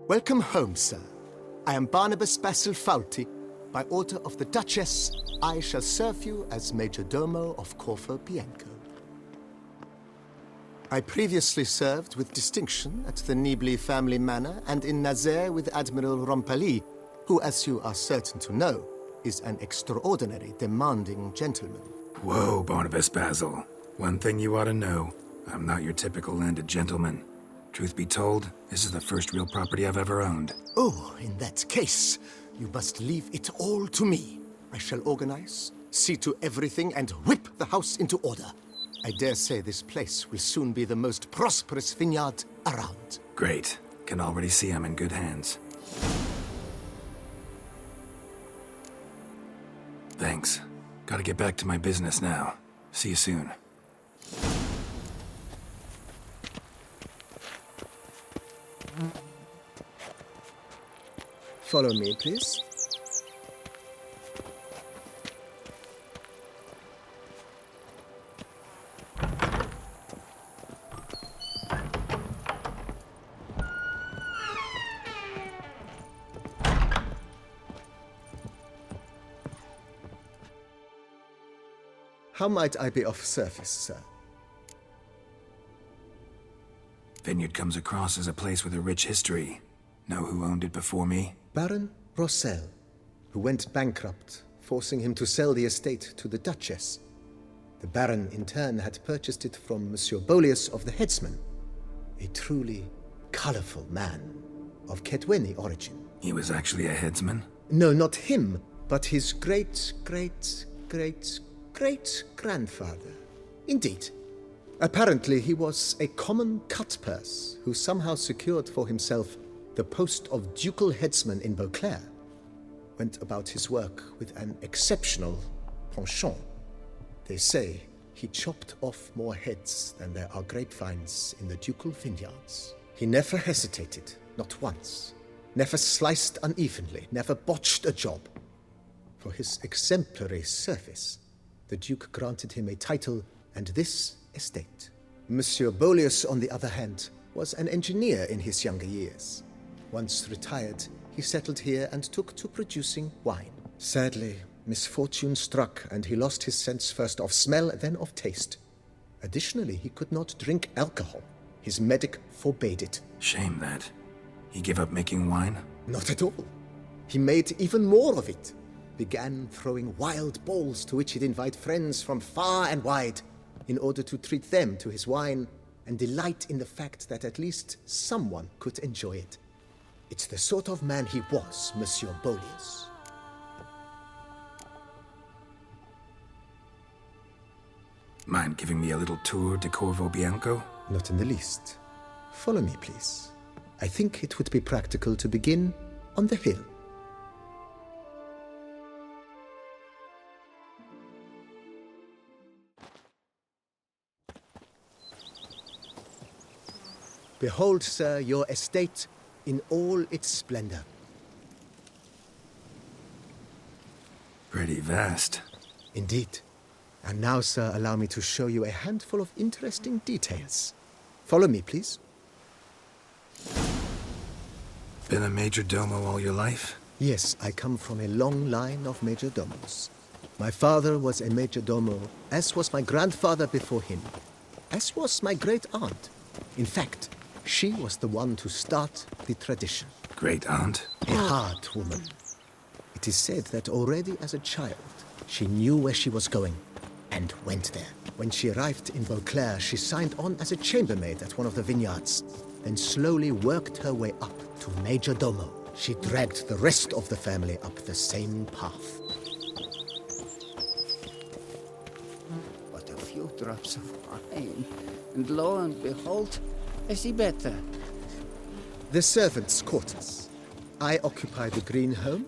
Welcome home, sir. I am Barnabas Basil Faulty. By order of the Duchess, I shall serve you as Majordomo of Corvo Bianco. I previously served with distinction at the Nibli family manor and in Nazaire with Admiral Rompali, who, as you are certain to know, is an extraordinary, demanding gentleman. Whoa, Barnabas Basil. One thing you ought to know. I'm not your typical landed gentleman. Truth be told, this is the first real property I've ever owned. Oh, in that case, you must leave it all to me. I shall organize, see to everything, and whip the house into order. I dare say this place will soon be the most prosperous vineyard around. Great. Can already see I'm in good hands. Thanks. Gotta get back to my business now. See you soon. Follow me, please. How might I be of service, sir? Vineyard comes across as a place with a rich history. Know who owned it before me? Baron Rossel, who went bankrupt, forcing him to sell the estate to the Duchess. The Baron, in turn, had purchased it from Monsieur Bolius of the Headsman, a truly colorful man of Kedweni origin. He was actually a headsman? No, not him, but his great-great-great-great-grandfather. Indeed. Apparently, he was a common cut-purse who somehow secured for himself the post of ducal headsman in Beauclair. Went about his work with an exceptional penchant. They say he chopped off more heads than there are grapevines in the ducal vineyards. He never hesitated, not once. Never sliced unevenly, never botched a job. For his exemplary service, the Duke granted him a title and this estate. Monsieur Bolius, on the other hand, was an engineer in his younger years. Once retired, he settled here and took to producing wine. Sadly, misfortune struck and he lost his sense first of smell, then of taste. Additionally, he could not drink alcohol. His medic forbade it. Shame that. He gave up making wine? Not at all. He made even more of it. Began throwing wild balls to which he'd invite friends from far and wide in order to treat them to his wine and delight in the fact that at least someone could enjoy it. It's the sort of man he was, Monsieur Bolius. Mind giving me a little tour de Corvo Bianco? Not in the least. Follow me, please. I think it would be practical to begin on the hill. Behold, sir, your estate in all its splendor. Pretty vast. Indeed. And now, sir, allow me to show you a handful of interesting details. Follow me, please. Been a majordomo all your life? Yes, I come from a long line of majordomos. My father was a majordomo, as was my grandfather before him, as was my great-aunt. In fact, she was the one to start the tradition. Great-aunt? A hard woman. It is said that already as a child, she knew where she was going and went there. When she arrived in Beauclair, she signed on as a chambermaid at one of the vineyards, then slowly worked her way up to majordomo. She dragged the rest of the family up the same path. But a few drops of wine, and lo and behold, I see better. The servants' quarters. I occupy the green home.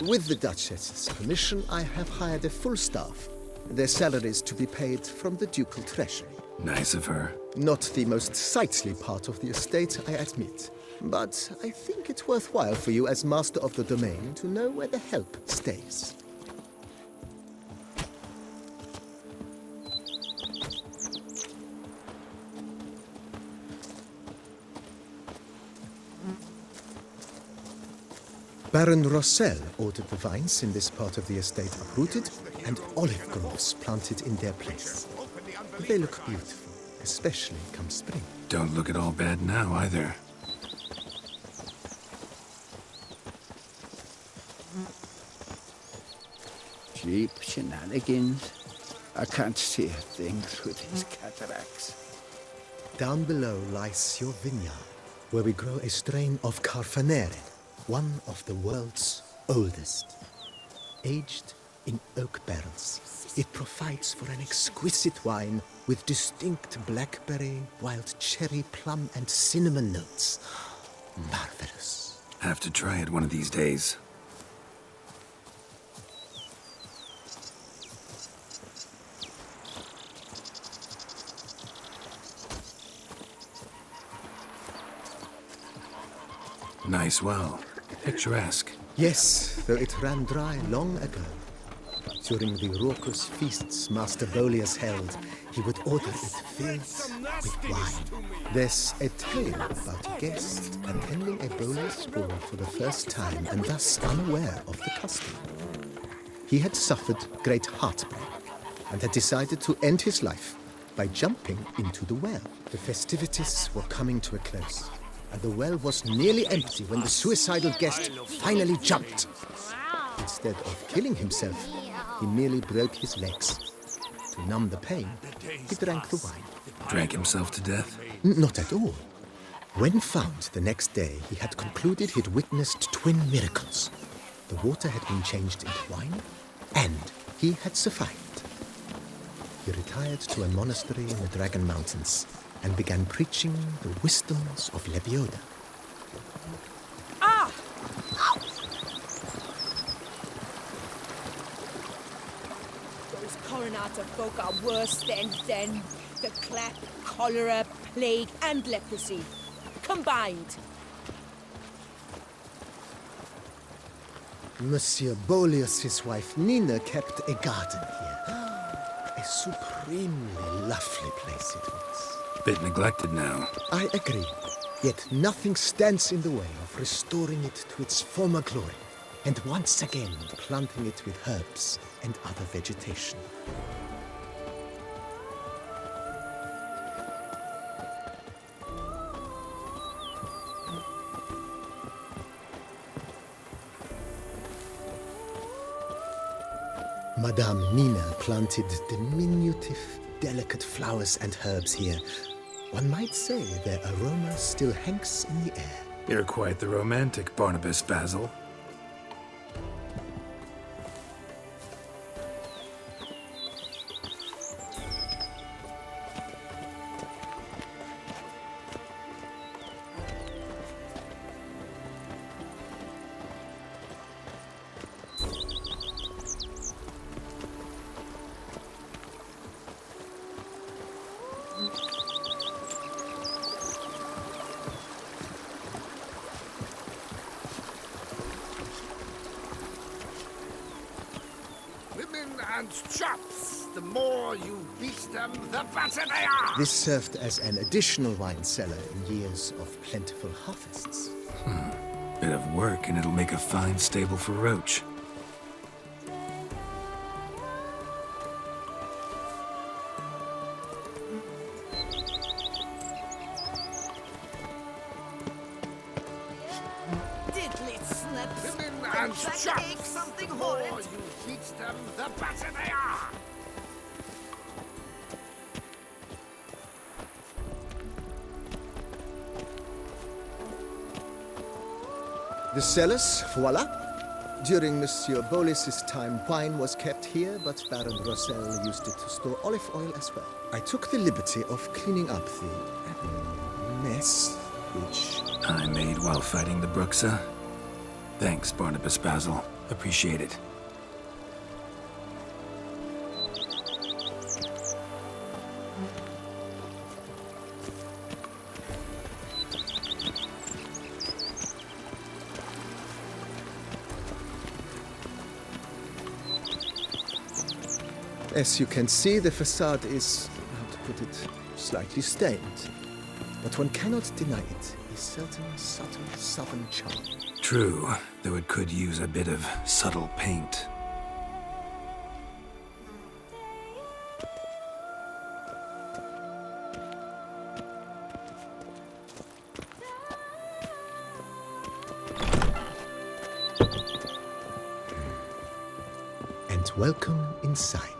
With the Duchess's permission, I have hired a full staff. Their salaries to be paid from the ducal treasury. Nice of her. Not the most sightly part of the estate, I admit. But I think it's worthwhile for you as master of the domain to know where the help stays. Baron Rossel ordered the vines in this part of the estate uprooted and olive groves planted in their place. They look beautiful, especially come spring. Don't look at all bad now, either. Cheap shenanigans. I can't see a thing through these cataracts. Down below lies your vineyard, where we grow a strain of Carfanere, one of the world's oldest. Aged in oak barrels, it provides for an exquisite wine with distinct blackberry, wild cherry, plum, and cinnamon notes. Marvelous. Have to try it one of these days. Nice well. Picturesque. Yes, though it ran dry long ago. During the raucous feasts Master Bolius held, he would order it filled with wine. There's a tale about a guest attending a Bolius ball for the first time and thus unaware of the custom. He had suffered great heartbreak and had decided to end his life by jumping into the well. The festivities were coming to a close, and the well was nearly empty when the suicidal guest finally jumped. Instead of killing himself, he merely broke his legs. To numb the pain, he drank the wine. Drank himself to death? Not at all. When found the next day, he had concluded he'd witnessed twin miracles. The water had been changed into wine, and he had survived. He retired to a monastery in the Dragon Mountains and began preaching the wisdoms of Lebioda. Ah! Those coronata folk are worse than the clap, cholera, plague, and leprosy combined. Monsieur Bolius' wife Nina kept a garden here. A supremely lovely place it was. Bit neglected now. I agree. Yet nothing stands in the way of restoring it to its former glory, and once again planting it with herbs and other vegetation. Madame Nina planted diminutive, delicate flowers and herbs here. One might say their aroma still hangs in the air. You're quite the romantic, Barnabas Basil. And chops. The more you beat them, the better they are! This served as an additional wine cellar in years of plentiful harvests. Bit of work and it'll make a fine stable for Roach. Diddly snaps. Women and chops. Something The more horrid. you beat them, the better they are! The cellars, voila. During Monsieur Bolis's time, wine was kept here, but Baron Rossel used it to store olive oil as well. I took the liberty of cleaning up the mess, which... I made while fighting the Bruxa. Thanks, Barnabas Basil. Appreciate it. As you can see, the facade is, how to put it, slightly stained. But one cannot deny it, a certain subtle southern charm. True, though it could use a bit of subtle paint. And welcome inside.